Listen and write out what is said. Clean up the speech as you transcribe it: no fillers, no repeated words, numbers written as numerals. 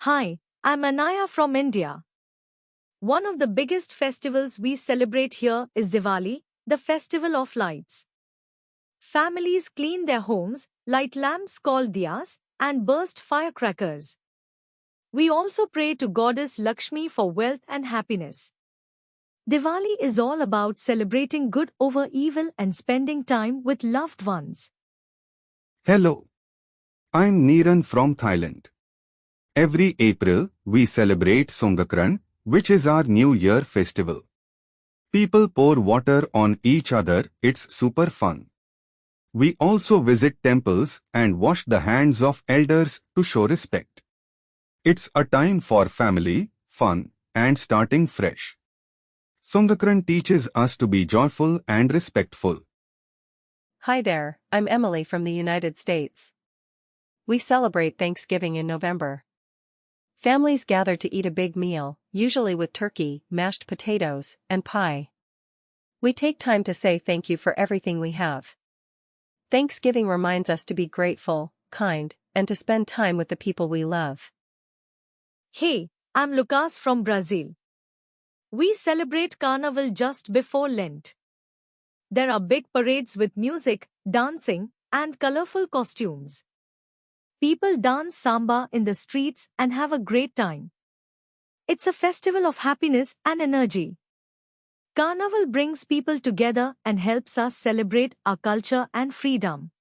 Hi, I'm Anaya from India. One of the biggest festivals we celebrate here is Diwali, the festival of lights. Families clean their homes, light lamps called diyas, and burst firecrackers. We also pray to Goddess Lakshmi for wealth and happiness. Diwali is all about celebrating good over evil and spending time with loved ones. Hello, I'm Niran from Thailand. Every April, we celebrate Songakran, which is our New Year festival. People pour water on each other, it's super fun. We also visit temples and wash the hands of elders to show respect. It's a time for family, fun, and starting fresh. Songakran teaches us to be joyful and respectful. Hi there, I'm Emily from the United States. We celebrate Thanksgiving in November. Families gather to eat a big meal, usually with turkey, mashed potatoes, and pie. We take time to say thank you for everything we have. Thanksgiving reminds us to be grateful, kind, and to spend time with the people we love. Hey, I'm Lucas from Brazil. We celebrate Carnival just before Lent. There are big parades with music, dancing, and colorful costumes. People dance samba in the streets and have a great time. It's a festival of happiness and energy. Carnival brings people together and helps us celebrate our culture and freedom.